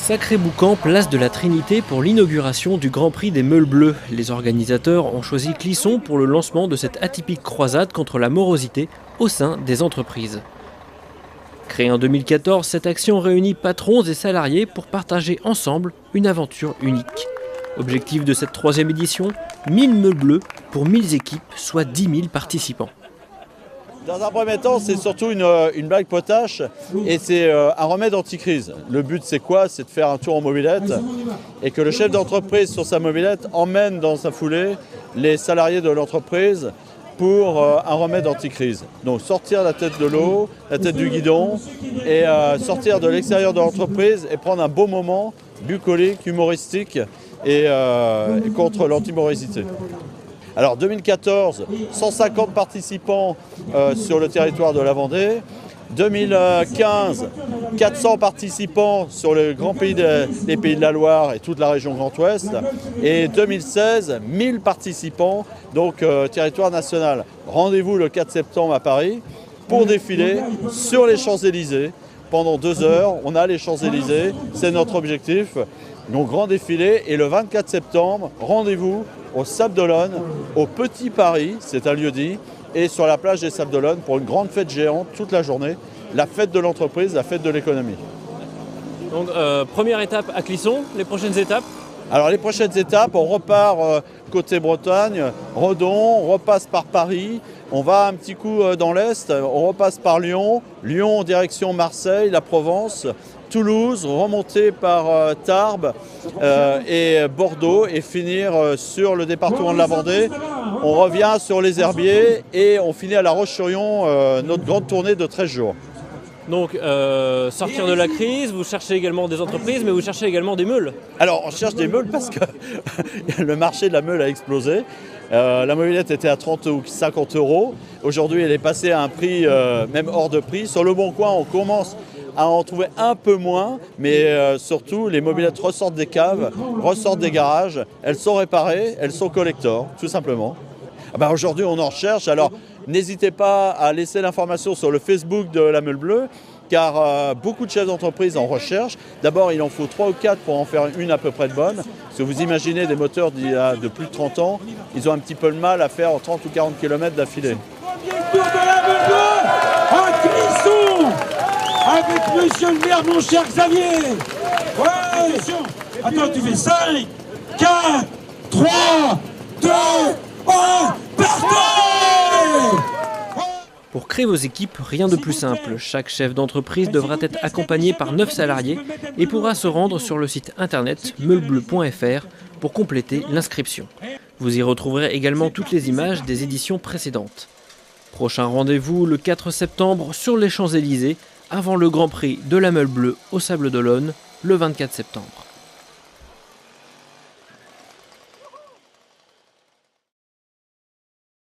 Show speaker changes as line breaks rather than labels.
Sacré boucan, place de la Trinité pour l'inauguration du Grand Prix des Meules Bleues. Les organisateurs ont choisi Clisson pour le lancement de cette atypique croisade contre la morosité au sein des entreprises. Créée en 2014, cette action réunit patrons et salariés pour partager ensemble une aventure unique. Objectif de cette 3e édition, 1000 meules bleues pour 1000 équipes, soit 10 000 participants.
Dans un premier temps, c'est surtout une blague potache et c'est un remède anti-crise. Le but, c'est quoi? C'est de faire un tour en mobilette et que le chef d'entreprise sur sa mobilette emmène dans sa foulée les salariés de l'entreprise pour un remède anti-crise. Donc sortir la tête de l'eau, la tête du guidon et sortir de l'extérieur de l'entreprise et prendre un beau moment bucolique, humoristique et contre l'antimorosité. Alors 2014, 150 participants sur le territoire de la Vendée. 2015, 400 participants sur le grand pays des Pays de la Loire et toute la région Grand Ouest. Et 2016, 1000 participants, donc territoire national. Rendez-vous le 4 septembre à Paris pour défiler sur les Champs-Élysées. Pendant 2 heures, on a les Champs-Élysées, c'est notre objectif. Donc grand défilé et le 24 septembre, rendez-vous au Sables d'Olonne, au Petit Paris, c'est un lieu dit, et sur la plage des Sables d'Olonne pour une grande fête géante toute la journée, la fête de l'entreprise, la fête de l'économie.
Donc première étape à Clisson, les prochaines étapes?
Alors les prochaines étapes, on repart côté Bretagne, Redon, on repasse par Paris, on va un petit coup dans l'Est, on repasse par Lyon, Lyon en direction Marseille, la Provence, Toulouse, remonter par Tarbes et Bordeaux et finir sur le département de la Vendée. On revient sur les Herbiers et on finit à La Roche-sur-Yon notre grande tournée de 13 jours.
Donc sortir de la crise, vous cherchez également des entreprises, mais vous cherchez également des meules.
Alors on cherche des meules parce que le marché de la meule a explosé. La mobilette était à 30 ou 50 euros. Aujourd'hui elle est passée à un prix même hors de prix. Sur le Bon Coin on commence à en trouver un peu moins, mais surtout les mobilettes ressortent des caves, ressortent des garages, elles sont réparées, elles sont collector, tout simplement. Aujourd'hui on en recherche, alors n'hésitez pas à laisser l'information sur le Facebook de la Meule Bleue, car beaucoup de chefs d'entreprise en recherchent. D'abord il en faut 3 ou 4 pour en faire une à peu près de bonne, parce que vous imaginez des moteurs de plus de 30 ans, ils ont un petit peu le mal à faire 30 ou 40 km d'affilée.
Tour de la Meule Bleue à Clisson avec monsieur le maire, mon cher Xavier. Ouais. Attends, tu fais 5, 4, 3, 2, 1, partez!
Pour créer vos équipes, rien de plus simple. Chaque chef d'entreprise devra être accompagné par 9 salariés et pourra se rendre sur le site internet meulebleu.fr pour compléter l'inscription. Vous y retrouverez également toutes les images des éditions précédentes. Prochain rendez-vous le 4 septembre sur les Champs-Élysées, avant le Grand Prix de la Meule Bleue au Sables d'Olonne, le 24 septembre.